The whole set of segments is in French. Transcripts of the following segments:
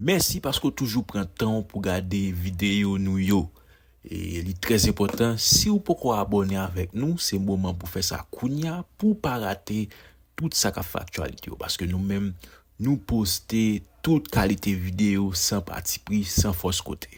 Merci parce que toujours prend temps pour regarder vidéo nous yo. Et il est très important, si vous pouvez abonner avec nous, c'est le moment pour faire ça kounya, pour pas rater toute sa actualité. Parce que nous-mêmes, nous postons toute qualité vidéo sans parti pris, sans fausse côté.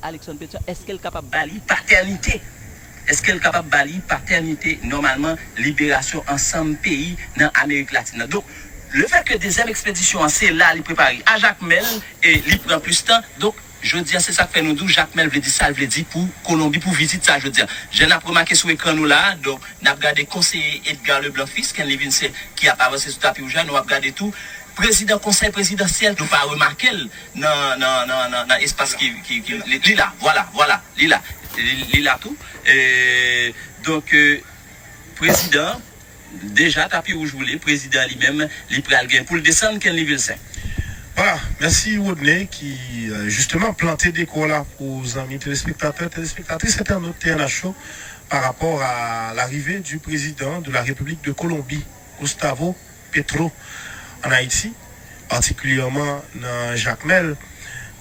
Alexandre Pétion, est-ce qu'elle est capable de balayer paternité? Est-ce qu'elle est capable de balayer paternité, normalement, libération ensemble pays dans l'Amérique latine? Donc, le fait que deuxième expédition, c'est là, il prépare à Jacmel et il prend plus de temps. Donc, je dis, c'est ça que fait nous deux. Jacmel veut dire ça, veut dire pour Colombie, pour visiter ça, je dis. Je n'ai pas remarqué sur l'écran nous là, donc, nous avons regardé conseiller Edgar Leblanc-Fils, qui a avancé sur le tapis rouge, nous avons regardé tout. Président conseil présidentiel, nous pas remarqué dans l'espace qui là, voilà, là tout. Donc, président, déjà, tapis rouge voulé, président lui-même, il pral gain pour le descendre, quel niveau c'est? Voilà, merci Rodney qui justement planté des cours là pour les amis téléspectateurs, téléspectatrices internautes TNH par rapport à l'arrivée du président de la République de Colombie, Gustavo Petro, en Haïti, particulièrement dans Jacmel.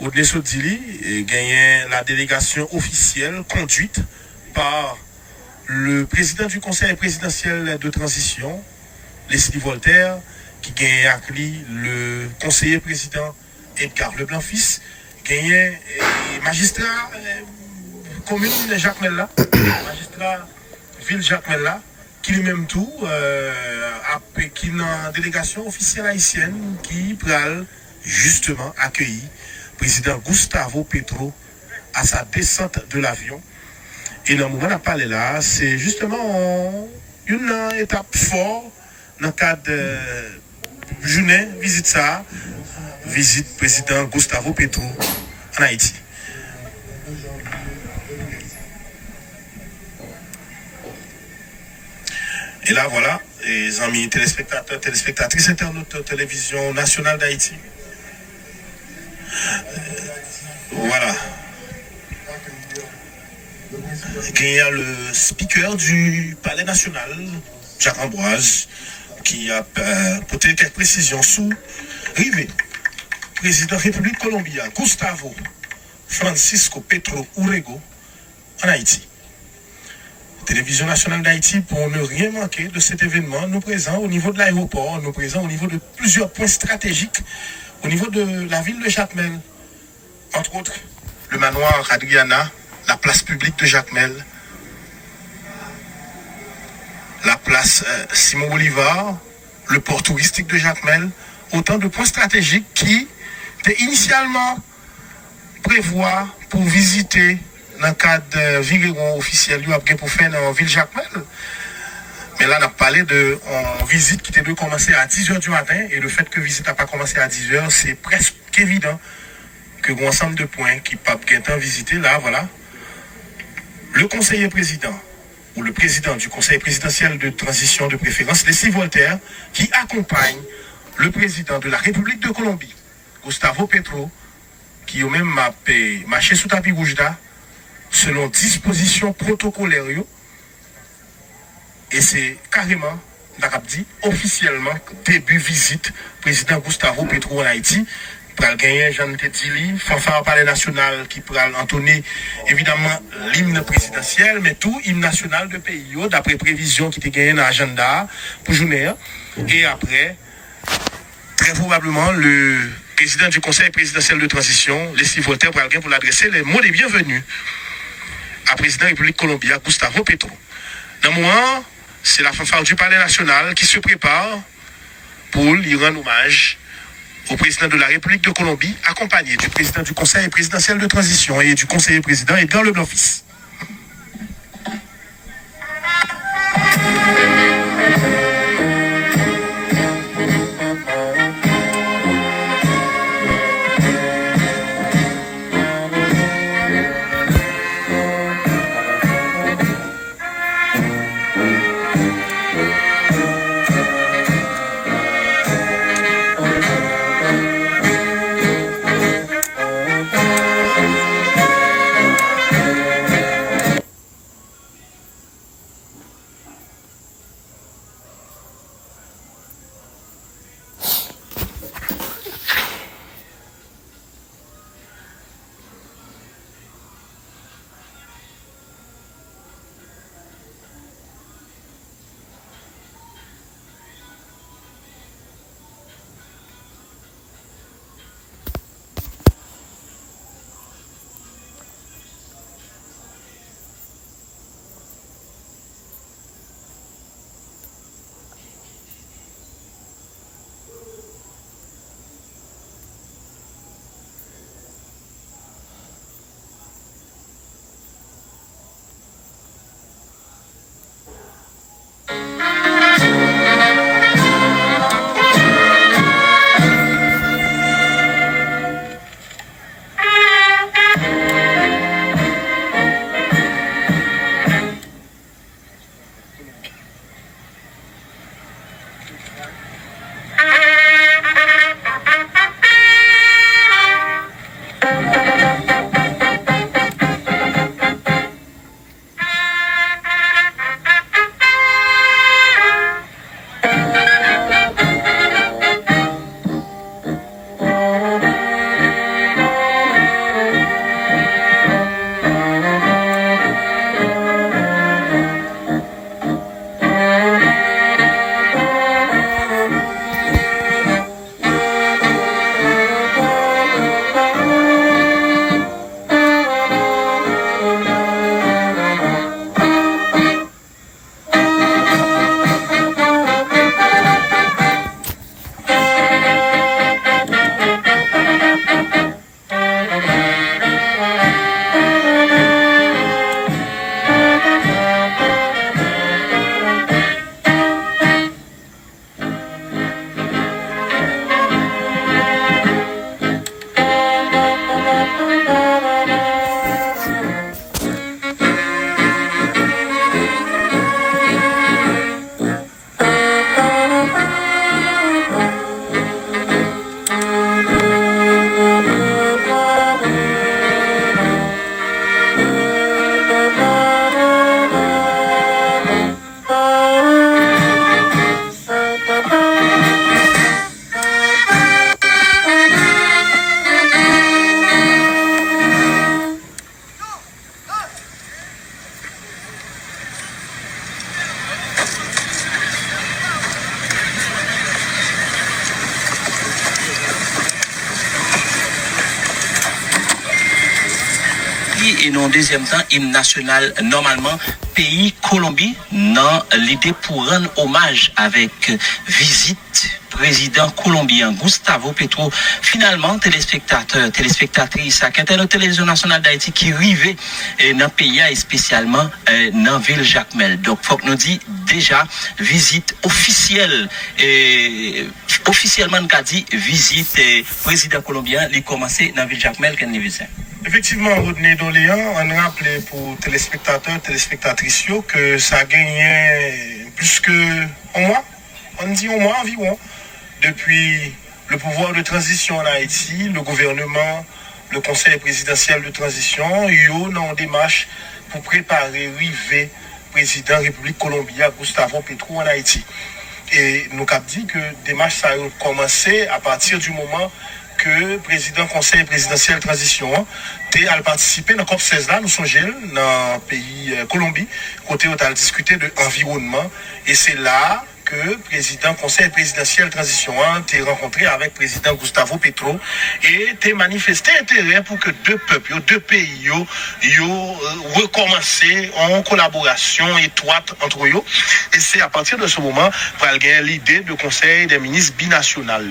Rodney Sodili gagné la délégation officielle conduite par le président du conseil présidentiel de transition, Leslie Voltaire, qui gagne à lui le conseiller président Edgar Leblanc-Fils, gagne magistrat commune Jacmel là, magistrat ville Jacmel là, qui lui-même tout, qui est une délégation officielle haïtienne qui pral justement accueilli président Gustavo Petro à sa descente de l'avion. Et le moment où on a parlé là, c'est justement une étape forte dans le cadre de journée, visite ça, visite président Gustavo Petro en Haïti. Et là, voilà, les amis téléspectateurs, téléspectatrices, internautes de télévision nationale d'Haïti. Voilà. Il y a le speaker du Palais national, Jacques Ambroise, qui a porté quelques précisions sous Rivé, président République Colombia, Gustavo Francisco Petro Urrego, en Haïti. Télévision nationale d'Haïti, pour ne rien manquer de cet événement, nous présents au niveau de l'aéroport, nous présents au niveau de plusieurs points stratégiques, au niveau de la ville de Jacmel, entre autres le manoir Adriana, la place publique de Jacmel, la place Simon Bolivar, le port touristique de Jacmel, autant de points stratégiques qui étaient initialement prévois pour visiter dans le cadre de Viréron officiel pour faire dans la ville Jacmel. Mais là, on a parlé de visite qui devait commencer à 10h du matin et le fait que la visite n'a pas commencé à 10h, c'est presque évident que un ensemble de points qui Pape Guintan visité là, voilà. Le conseiller président ou le président du conseil présidentiel de transition de préférence, Leslie Voltaire, qui accompagne le président de la République de Colombie, Gustavo Petro, qui au même marché sous tapis rouge là, selon dispositions protocolaires. Et c'est carrément, dit, officiellement, début visite président Gustavo Petro en Haïti. Pral gagner Jean Tétili, fanfare palais national qui pral entonner évidemment l'hymne présidentiel, mais tout hymne national de pays, d'après prévision qui était gagné dans l'agenda pour journée. Et après, très probablement, le président du conseil présidentiel de transition, Leslie Voltaire, pral gagner pour l'adresser les mots des bienvenus à président de la République Colombie, Gustavo Petro. Dans le moment, c'est la fanfare du palais national qui se prépare pour lui rendre hommage au président de la République de Colombie, accompagné du président du conseil présidentiel de transition et du conseiller président Edgar Leblanc-Fils. et non deuxième temps hymne national normalement pays Colombie dans l'idée pour rendre hommage avec visite président colombien Gustavo Petro. Finalement, téléspectateurs, téléspectatrices, à la télévision nationale d'Haïti qui arrivait dans le pays et spécialement dans la ville Jacmel. Donc, faut que nous dit déjà visite officielle et officiellement nous a dit visite président colombien il commencé dans ville Jacmel qu'en Nivisin. Effectivement, Rodney Doléan, on rappelé pour téléspectateurs, téléspectatrices que ça a gagné plus que un mois, on dit un mois environ, depuis le pouvoir de transition en Haïti, le gouvernement, le conseil présidentiel de transition, ils ont une démarche pour préparer l'arrivée président République Colombia Gustavo Petro en Haïti. Et nous avons dit que la démarche ça a commencé à partir du moment que le président conseil présidentiel de transition a participé dans la COP16 là, nous sommes dans le pays Colombie, côté où on a discuté de l'environnement. Et c'est là que le président conseil présidentiel de transition a rencontré avec le président Gustavo Petro et a manifesté intérêt pour que deux peuples, deux pays, recommencé en collaboration étroite entre eux. Et c'est à partir de ce moment qu'il y a l'idée de conseil des ministres binational.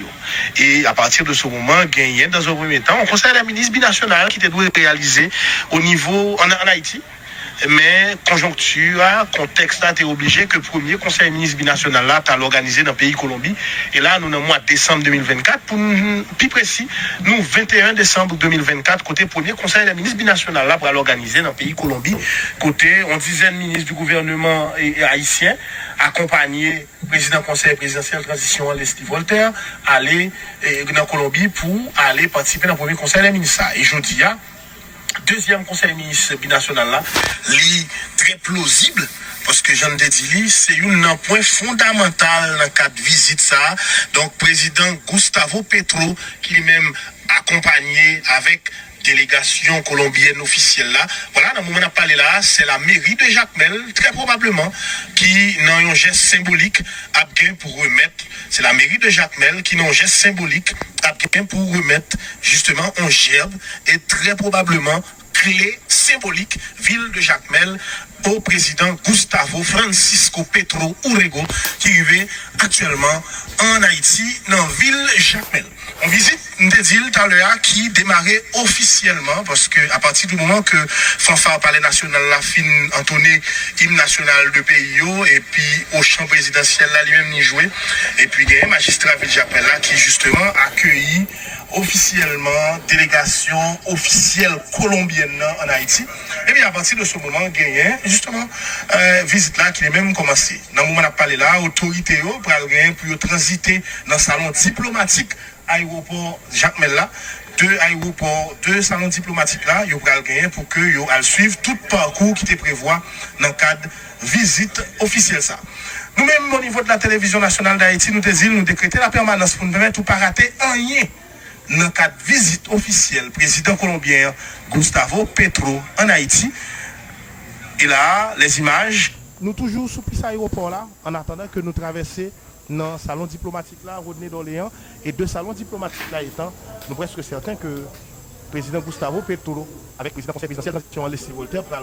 Et à partir de ce moment, il y a dans un premier temps un conseil des ministres binational qui doit réaliser au niveau en Haïti. Mais conjoncture, contexte a été obligé que le premier conseil ministre binational là t'a l'organisé dans le pays Colombie. Et là, nous, dans le mois de décembre 2024, pour plus précis, nous, 21 décembre 2024, côté premier conseil des ministres binational là pour l'organiser dans le pays Colombie, côté on dizaine de ministres du gouvernement et haïtien, accompagné président conseil présidentiel de transition Leslie Voltaire, aller dans Colombie pour aller participer dans le premier conseil des ministres. Et je dis, deuxième conseil ministre binational là, très plausible parce que Jean de dit c'est un point fondamental dans le cadre de visite ça. Donc président Gustavo Petro qui lui-même accompagné avec délégation colombienne officielle là. Voilà, dans le moment où on a parlé là, c'est la mairie de Jacmel, très probablement, qui n'a un geste symbolique à bien pour remettre. C'est la mairie de Jacmel qui n'a un geste symbolique à bien pour remettre justement un gerbe et très probablement clé symbolique ville de Jacmel au président Gustavo Francisco Petro Urrego qui vit actuellement en Haïti dans ville Jacmel. On visite Ndedil tout à l'heure qui démarrait officiellement parce que à partir du moment que fanfare palais national la fin entonné hymne national de pays et puis au champ présidentiel là lui-même ni joué et puis il y a un magistrat ville Jacmel là qui justement accueilli officiellement délégation officielle colombienne en Haïti. Et bien à partir de ce moment, gagné justement visite là qui est même commencé. Dans le moment où on a parlé là, autorité pour transiter dans le salon diplomatique aéroport Jacmel là, deux salons diplomatiques là, ils vont gagner pour que ils suivent tout parcours qui te prévoit dans le cadre visite officielle ça. Nous-mêmes au niveau de la télévision nationale d'Haïti, nous décréter la permanence pour nous permettre de ne pas rater rien. Dans le cadre de visite officielle, président colombien Gustavo Petro en Haïti. Et là, les images. Nous toujours sous ce aéroport là, en attendant que nous traversions dans le salon diplomatique là, Rodney d'Orléans, et deux salons diplomatiques là étant, nous sommes presque certains que le président Gustavo Petro, avec le président du conseil présidentiel, Leslie Voltaire, pour